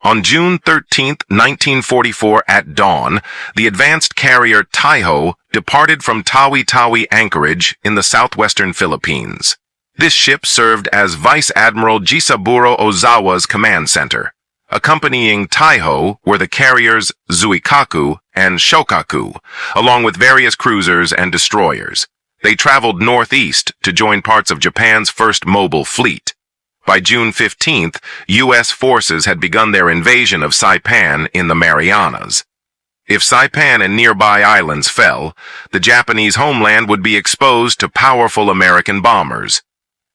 On June 13, 1944 at dawn, the advanced carrier Taiho departed from Tawi-Tawi anchorage in the southwestern Philippines. This ship served as Vice Admiral Jisaburo Ozawa's command center. Accompanying Taiho were the carriers Zuikaku and Shokaku, along with various cruisers and destroyers. They traveled northeast to join parts of Japan's first mobile fleet. By June 15th, U.S. forces had begun their invasion of Saipan in the Marianas. If Saipan and nearby islands fell, the Japanese homeland would be exposed to powerful American bombers.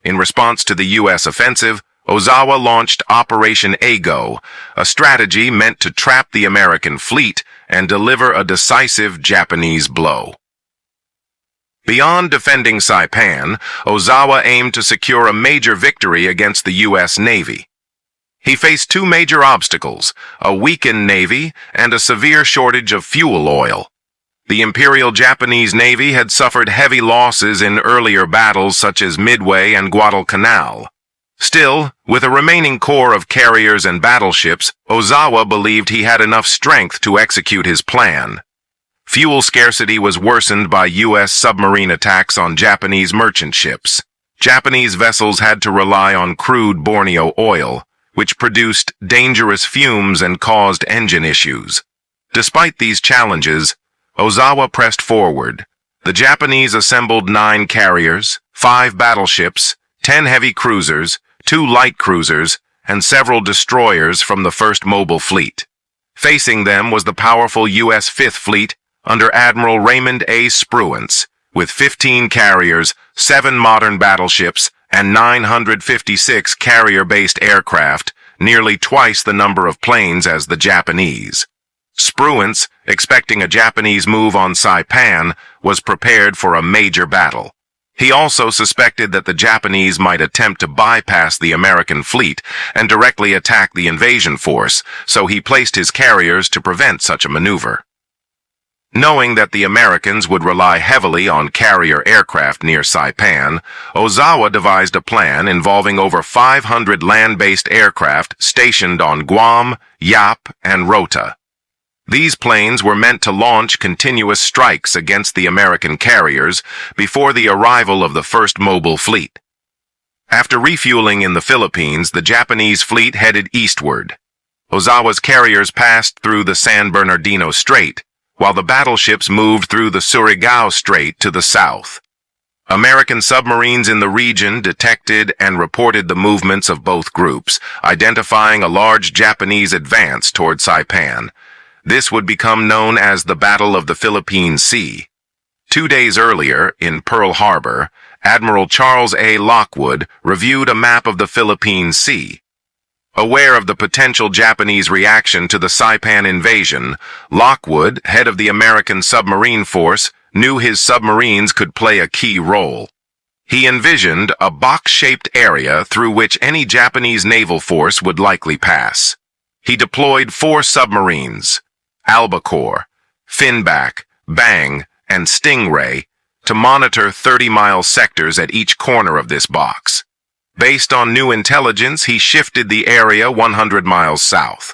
In response to the U.S. offensive, Ozawa launched Operation Ago, a strategy meant to trap the American fleet and deliver a decisive Japanese blow. Beyond defending Saipan, Ozawa aimed to secure a major victory against the U.S. Navy. He faced two major obstacles, a weakened Navy and a severe shortage of fuel oil. The Imperial Japanese Navy had suffered heavy losses in earlier battles such as Midway and Guadalcanal. Still, with a remaining core of carriers and battleships, Ozawa believed he had enough strength to execute his plan. Fuel scarcity was worsened by U.S. submarine attacks on Japanese merchant ships. Japanese vessels had to rely on crude Borneo oil, which produced dangerous fumes and caused engine issues. Despite these challenges, Ozawa pressed forward. The Japanese assembled 9 carriers, 5 battleships, 10 heavy cruisers, 2 light cruisers, and several destroyers from the first mobile fleet. Facing them was the powerful U.S. Fifth Fleet under Admiral Raymond A. Spruance, with 15 carriers, 7 modern battleships, and 956 carrier-based aircraft, nearly twice the number of planes as the Japanese. Spruance, expecting a Japanese move on Saipan, was prepared for a major battle. He also suspected that the Japanese might attempt to bypass the American fleet and directly attack the invasion force, so he placed his carriers to prevent such a maneuver. Knowing that the Americans would rely heavily on carrier aircraft near Saipan, Ozawa devised a plan involving over 500 land-based aircraft stationed on Guam, Yap, and Rota. These planes were meant to launch continuous strikes against the American carriers before the arrival of the first mobile fleet. After refueling in the Philippines, the Japanese fleet headed eastward. Ozawa's carriers passed through the San Bernardino Strait, while the battleships moved through the Surigao Strait to the south. American submarines in the region detected and reported the movements of both groups, identifying a large Japanese advance toward Saipan. This would become known as the Battle of the Philippine Sea. 2 days earlier, in Pearl Harbor, Admiral Charles A. Lockwood reviewed a map of the Philippine Sea. Aware of the potential Japanese reaction to the Saipan invasion, Lockwood, head of the American submarine force, knew his submarines could play a key role. He envisioned a box-shaped area through which any Japanese naval force would likely pass. He deployed 4 submarines, Albacore, Finback, Bang, and Stingray, to monitor 30-mile sectors at each corner of this box. Based on new intelligence, he shifted the area 100 miles south.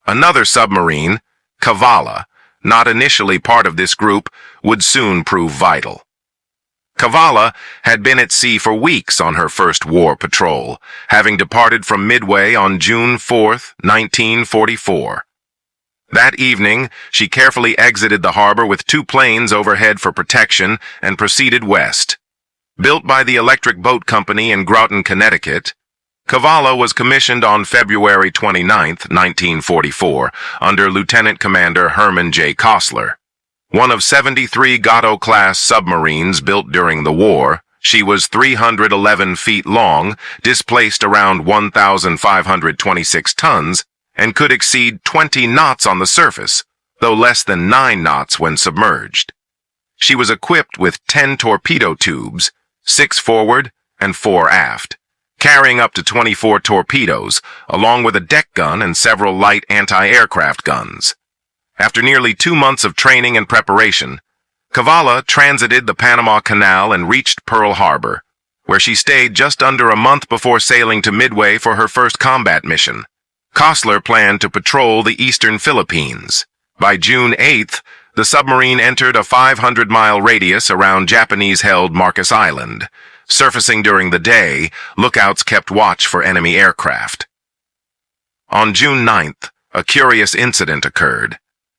Another submarine, Cavalla, not initially part of this group, would soon prove vital. Cavalla had been at sea for weeks on her first war patrol, having departed from Midway on June 4, 1944. That evening, she carefully exited the harbor with 2 planes overhead for protection and proceeded west. Built by the Electric Boat Company in Groton, Connecticut, Cavalla was commissioned on February 29, 1944, under Lieutenant Commander Herman J. Kostler. One of 73 Gato-class submarines built during the war, she was 311 feet long, displaced around 1,526 tons, and could exceed 20 knots on the surface, though less than 9 knots when submerged. She was equipped with 10 torpedo tubes, 6 forward and 4 aft, carrying up to 24 torpedoes, along with a deck gun and several light anti-aircraft guns. After nearly 2 months of training and preparation, Cavalla transited the Panama Canal and reached Pearl Harbor, where she stayed just under a month before sailing to Midway for her first combat mission. Costler planned to patrol the eastern Philippines. By June 8th, the submarine entered a 500-mile radius around Japanese-held Marcus Island. Surfacing during the day, lookouts kept watch for enemy aircraft. On June 9th, a curious incident occurred.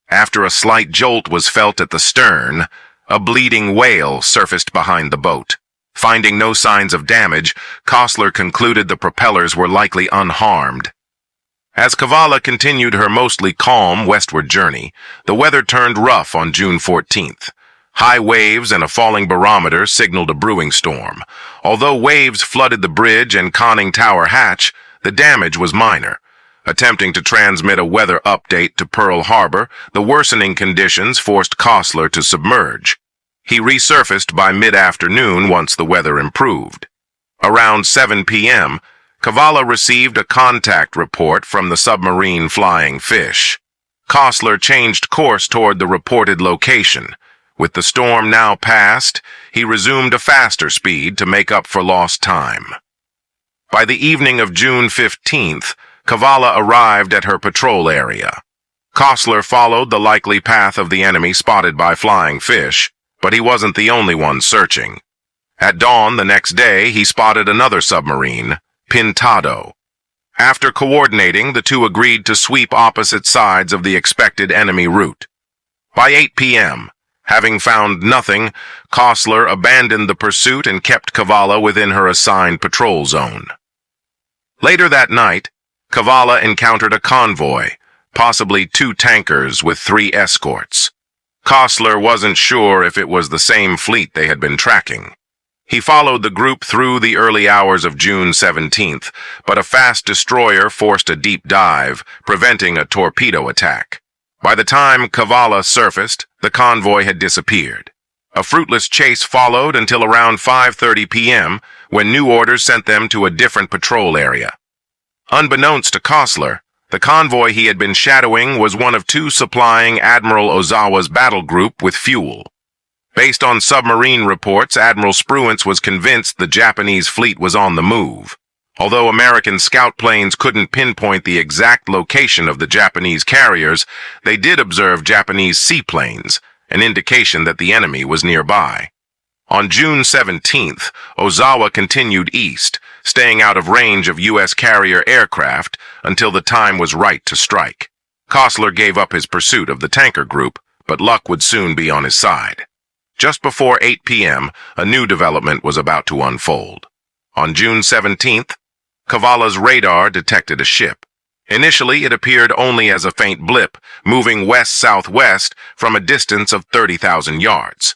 After a slight jolt was felt at the stern, a bleeding whale surfaced behind the boat. Finding no signs of damage, Costler concluded the propellers were likely unharmed. As Cavalla continued her mostly calm westward journey, the weather turned rough on June 14th. High waves and a falling barometer signaled a brewing storm. Although waves flooded the bridge and conning tower hatch, the damage was minor. Attempting to transmit a weather update to Pearl Harbor, the worsening conditions forced Costler to submerge. He resurfaced by mid-afternoon once the weather improved. Around 7 p.m., Cavalla received a contact report from the submarine Flying Fish. Costler changed course toward the reported location. With the storm now past, he resumed a faster speed to make up for lost time. By the evening of June 15th, Cavalla arrived at her patrol area. Costler followed the likely path of the enemy spotted by Flying Fish, but he wasn't the only one searching. At dawn the next day, he spotted another submarine, Pintado. After coordinating, the two agreed to sweep opposite sides of the expected enemy route. By 8 p.m., having found nothing, Costler abandoned the pursuit and kept Cavalla within her assigned patrol zone. Later that night, Cavalla encountered a convoy, possibly 2 tankers with 3 escorts. Costler wasn't sure if it was the same fleet they had been tracking. He followed the group through the early hours of June 17th, but a fast destroyer forced a deep dive, preventing a torpedo attack. By the time Cavalla surfaced, the convoy had disappeared. A fruitless chase followed until around 5:30 p.m., when new orders sent them to a different patrol area. Unbeknownst to Costler, the convoy he had been shadowing was one of 2 supplying Admiral Ozawa's battle group with fuel. Based on submarine reports, Admiral Spruance was convinced the Japanese fleet was on the move. Although American scout planes couldn't pinpoint the exact location of the Japanese carriers, they did observe Japanese seaplanes, an indication that the enemy was nearby. On June 17th, Ozawa continued east, staying out of range of U.S. carrier aircraft until the time was right to strike. Costler gave up his pursuit of the tanker group, but luck would soon be on his side. Just before 8 p.m., a new development was about to unfold. On June 17th, Cavalla's radar detected a ship. Initially, it appeared only as a faint blip, moving west-southwest from a distance of 30,000 yards.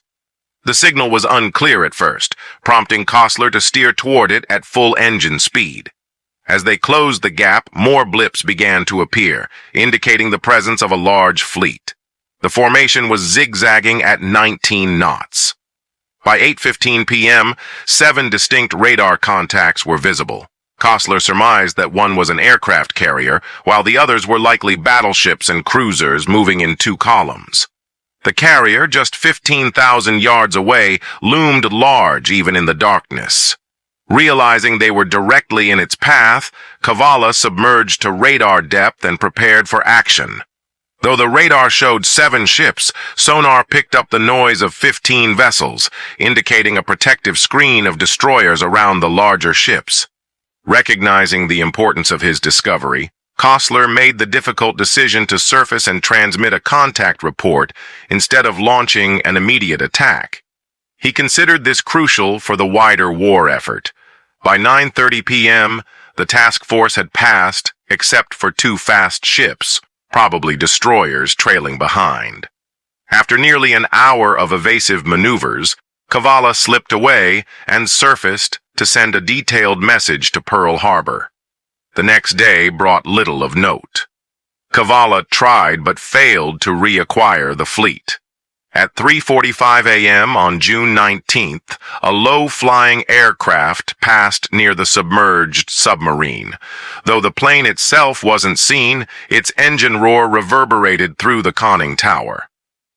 The signal was unclear at first, prompting Costler to steer toward it at full engine speed. As they closed the gap, more blips began to appear, indicating the presence of a large fleet. The formation was zigzagging at 19 knots. By 8:15 p.m., 7 distinct radar contacts were visible. Costler surmised that one was an aircraft carrier, while the others were likely battleships and cruisers moving in 2 columns. The carrier, just 15,000 yards away, loomed large even in the darkness. Realizing they were directly in its path, Cavalla submerged to radar depth and prepared for action. Though the radar showed 7 ships, sonar picked up the noise of 15 vessels, indicating a protective screen of destroyers around the larger ships. Recognizing the importance of his discovery, Costler made the difficult decision to surface and transmit a contact report instead of launching an immediate attack. He considered this crucial for the wider war effort. By 9:30 p.m., the task force had passed, except for 2 fast ships, probably destroyers trailing behind. After nearly an hour of evasive maneuvers, Cavalla slipped away and surfaced to send a detailed message to Pearl Harbor. The next day brought little of note. Cavalla tried but failed to reacquire the fleet. At 3:45 a.m. on June 19th, a low-flying aircraft passed near the submerged submarine. Though the plane itself wasn't seen, its engine roar reverberated through the conning tower.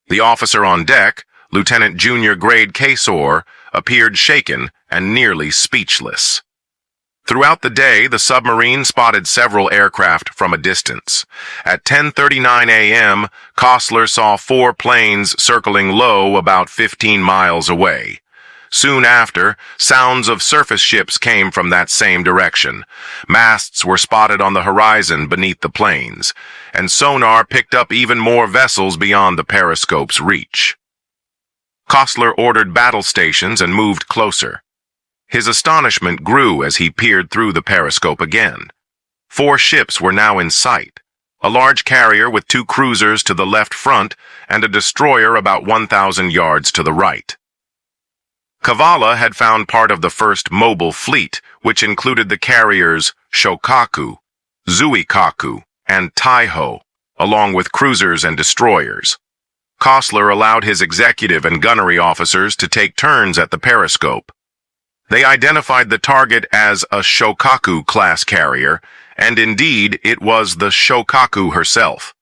The officer on deck, Lieutenant Junior Grade Casor, appeared shaken and nearly speechless. Throughout the day, the submarine spotted several aircraft from a distance. At 10:39 a.m., Costler saw 4 planes circling low about 15 miles away. Soon after, sounds of surface ships came from that same direction. Masts were spotted on the horizon beneath the planes, and sonar picked up even more vessels beyond the periscope's reach. Costler ordered battle stations and moved closer. His astonishment grew as he peered through the periscope again. 4 ships were now in sight, a large carrier with 2 cruisers to the left front and a destroyer about 1,000 yards to the right. Cavalla had found part of the first mobile fleet, which included the carriers Shokaku, Zuikaku, and Taiho, along with cruisers and destroyers. Costler allowed his executive and gunnery officers to take turns at the periscope. They identified the target as a Shokaku-class carrier, and indeed it was the Shokaku herself.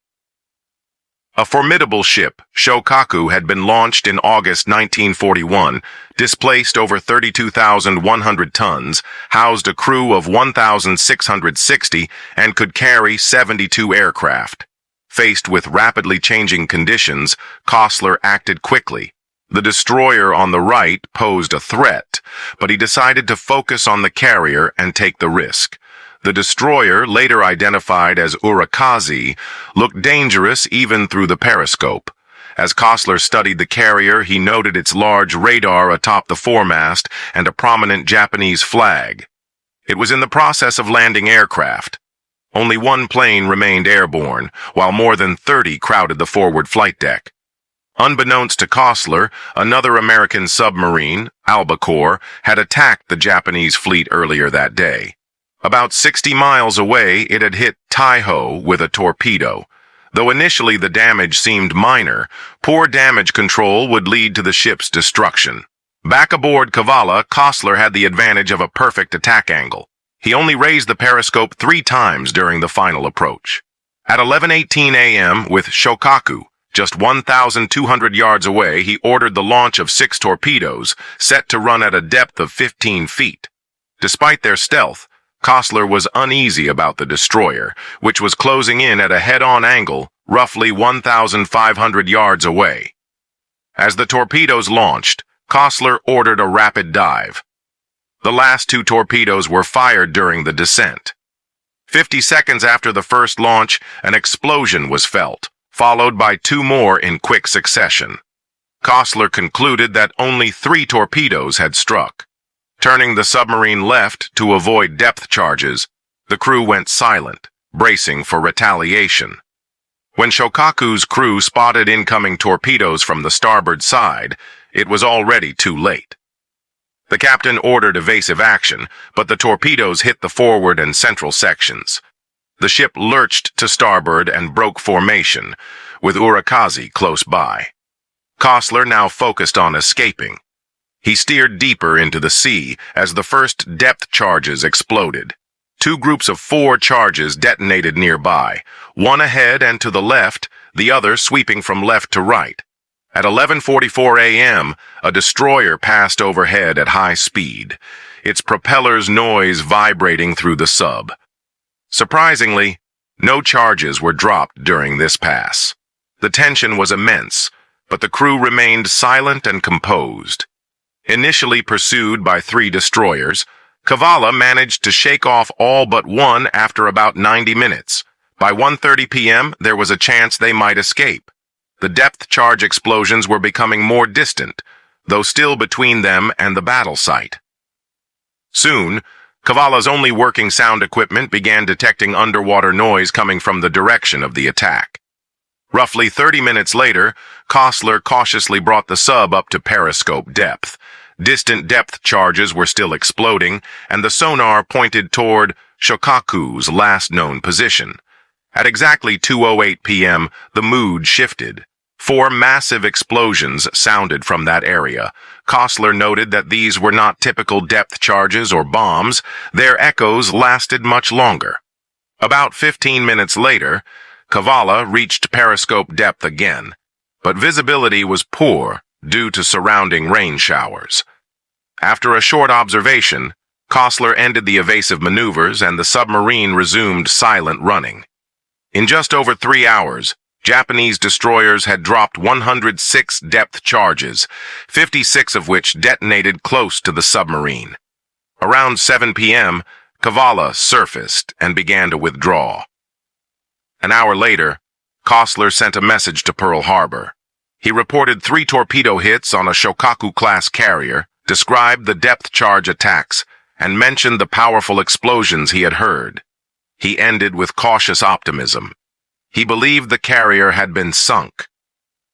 A formidable ship, Shokaku had been launched in August 1941, displaced over 32,100 tons, housed a crew of 1,660, and could carry 72 aircraft. Faced with rapidly changing conditions, Costler acted quickly. The destroyer on the right posed a threat, but he decided to focus on the carrier and take the risk. The destroyer, later identified as Urakazi, looked dangerous even through the periscope. As Costler studied the carrier, he noted its large radar atop the foremast and a prominent Japanese flag. It was in the process of landing aircraft. Only 1 plane remained airborne, while more than 30 crowded the forward flight deck. Unbeknownst to Costler, another American submarine, Albacore, had attacked the Japanese fleet earlier that day. About 60 miles away, it had hit Taiho with a torpedo. Though initially the damage seemed minor, poor damage control would lead to the ship's destruction. Back aboard Cavalla, Costler had the advantage of a perfect attack angle. He only raised the periscope 3 times during the final approach. At 11:18 a.m., with Shokaku just 1,200 yards away, he ordered the launch of 6 torpedoes, set to run at a depth of 15 feet. Despite their stealth, Costler was uneasy about the destroyer, which was closing in at a head-on angle, roughly 1,500 yards away. As the torpedoes launched, Costler ordered a rapid dive. The last 2 torpedoes were fired during the descent. 50 seconds after the first launch, an explosion was felt, followed by 2 more in quick succession. Costler concluded that only 3 torpedoes had struck. Turning the submarine left to avoid depth charges, the crew went silent, bracing for retaliation. When Shokaku's crew spotted incoming torpedoes from the starboard side, it was already too late. The captain ordered evasive action, but the torpedoes hit the forward and central sections. The ship lurched to starboard and broke formation, with Urakazi close by. Costler now focused on escaping. He steered deeper into the sea as the first depth charges exploded. 2 groups of 4 charges detonated nearby, one ahead and to the left, the other sweeping from left to right. At 11:44 a.m., a destroyer passed overhead at high speed, its propeller's noise vibrating through the sub. Surprisingly, no charges were dropped during this pass. The tension was immense, but the crew remained silent and composed. Initially pursued by 3 destroyers, Cavalla managed to shake off all but one after about 90 minutes. By 1:30 p.m., there was a chance they might escape. The depth charge explosions were becoming more distant, though still between them and the battle site. Soon, Cavalla's only working sound equipment began detecting underwater noise coming from the direction of the attack. Roughly 30 minutes later, Costler cautiously brought the sub up to periscope depth. Distant depth charges were still exploding, and the sonar pointed toward Shokaku's last known position. At exactly 2:08 p.m., the mood shifted. 4 massive explosions sounded from that area. Costler noted that these were not typical depth charges or bombs. Their echoes lasted much longer. About 15 minutes later, Cavalla reached periscope depth again, but visibility was poor due to surrounding rain showers. After a short observation, Costler ended the evasive maneuvers and the submarine resumed silent running. In just over 3 hours, Japanese destroyers had dropped 106 depth charges, 56 of which detonated close to the submarine. Around 7 p.m., Cavalla surfaced and began to withdraw. An hour later, Costler sent a message to Pearl Harbor. He reported 3 torpedo hits on a Shokaku-class carrier, described the depth charge attacks, and mentioned the powerful explosions he had heard. He ended with cautious optimism. He believed the carrier had been sunk.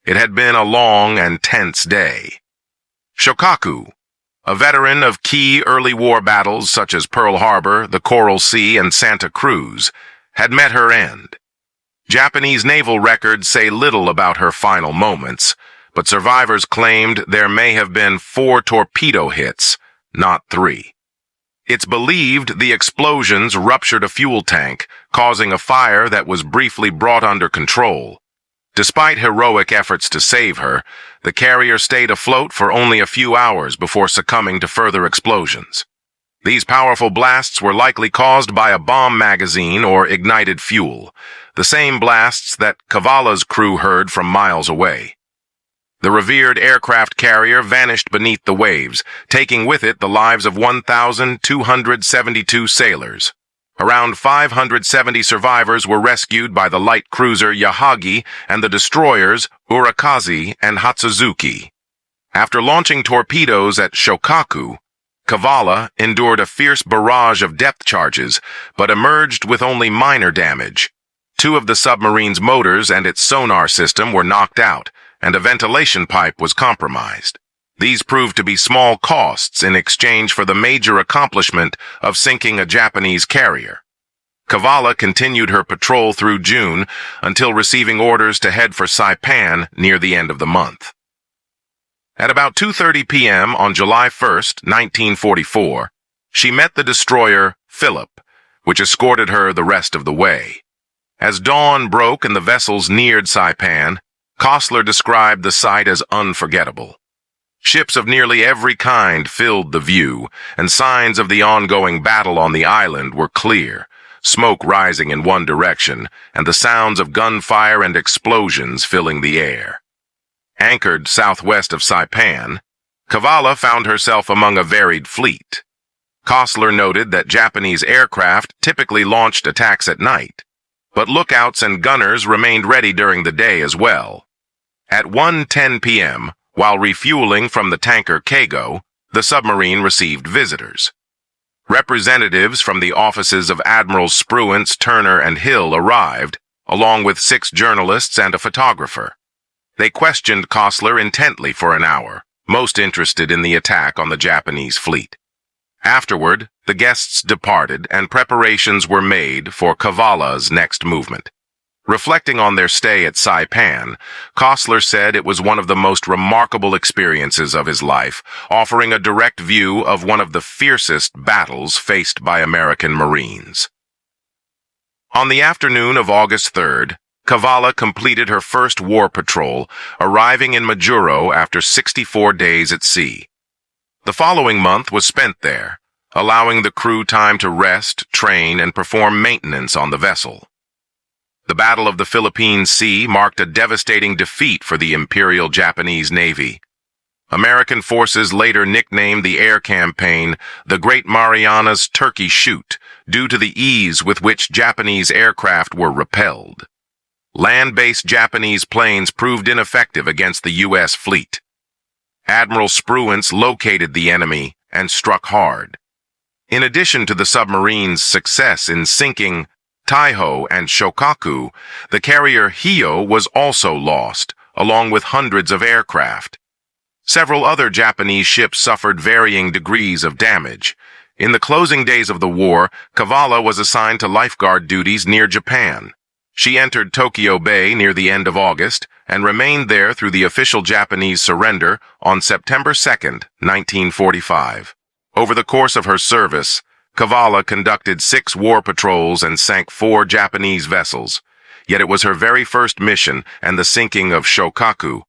It had been a long and tense day. Shokaku, a veteran of key early war battles such as Pearl Harbor, the Coral Sea, and Santa Cruz, had met her end. Japanese naval records say little about her final moments, but survivors claimed there may have been 4 torpedo hits, not 3. It's believed the explosions ruptured a fuel tank, causing a fire that was briefly brought under control. Despite heroic efforts to save her, the carrier stayed afloat for only a few hours before succumbing to further explosions. These powerful blasts were likely caused by a bomb magazine or ignited fuel, the same blasts that Cavalla's crew heard from miles away. The revered aircraft carrier vanished beneath the waves, taking with it the lives of 1,272 sailors. Around 570 survivors were rescued by the light cruiser Yahagi and the destroyers Urakazi and Hatsuzuki. After launching torpedoes at Shokaku, Cavalla endured a fierce barrage of depth charges, but emerged with only minor damage. 2 of the submarine's motors and its sonar system were knocked out, and a ventilation pipe was compromised. These proved to be small costs in exchange for the major accomplishment of sinking a Japanese carrier. Cavalla continued her patrol through June until receiving orders to head for Saipan near the end of the month. At about 2:30 p.m. on July 1, 1944, she met the destroyer Philip, which escorted her the rest of the way. As dawn broke and the vessels neared Saipan, Costler described the sight as unforgettable. Ships of nearly every kind filled the view, and signs of the ongoing battle on the island were clear, smoke rising in one direction, and the sounds of gunfire and explosions filling the air. Anchored southwest of Saipan, Cavalla found herself among a varied fleet. Costler noted that Japanese aircraft typically launched attacks at night, but lookouts and gunners remained ready during the day as well. At 1:10 p.m., while refueling from the tanker Kago, the submarine received visitors. Representatives from the offices of Admirals Spruance, Turner, and Hill arrived, along with 6 journalists and a photographer. They questioned Costler intently for an hour, most interested in the attack on the Japanese fleet. Afterward, the guests departed and preparations were made for Cavalla's next movement. Reflecting on their stay at Saipan, Costler said it was one of the most remarkable experiences of his life, offering a direct view of one of the fiercest battles faced by American Marines. On the afternoon of August 3rd, Cavalla completed her first war patrol, arriving in Majuro after 64 days at sea. The following month was spent there, allowing the crew time to rest, train, and perform maintenance on the vessel. The Battle of the Philippine Sea marked a devastating defeat for the Imperial Japanese Navy. American forces later nicknamed the air campaign the Great Marianas Turkey Shoot, due to the ease with which Japanese aircraft were repelled. Land-based Japanese planes proved ineffective against the U.S. fleet. Admiral Spruance located the enemy and struck hard. In addition to the submarine's success in sinking Taiho and Shokaku, the carrier Hio was also lost, along with hundreds of aircraft. Several other Japanese ships suffered varying degrees of damage. In the closing days of the war, Cavalla was assigned to lifeguard duties near Japan. She entered Tokyo Bay near the end of August and remained there through the official Japanese surrender on September 2, 1945. Over the course of her service, Cavalla conducted 6 war patrols and sank 4 Japanese vessels. Yet it was her very first mission and the sinking of Shokaku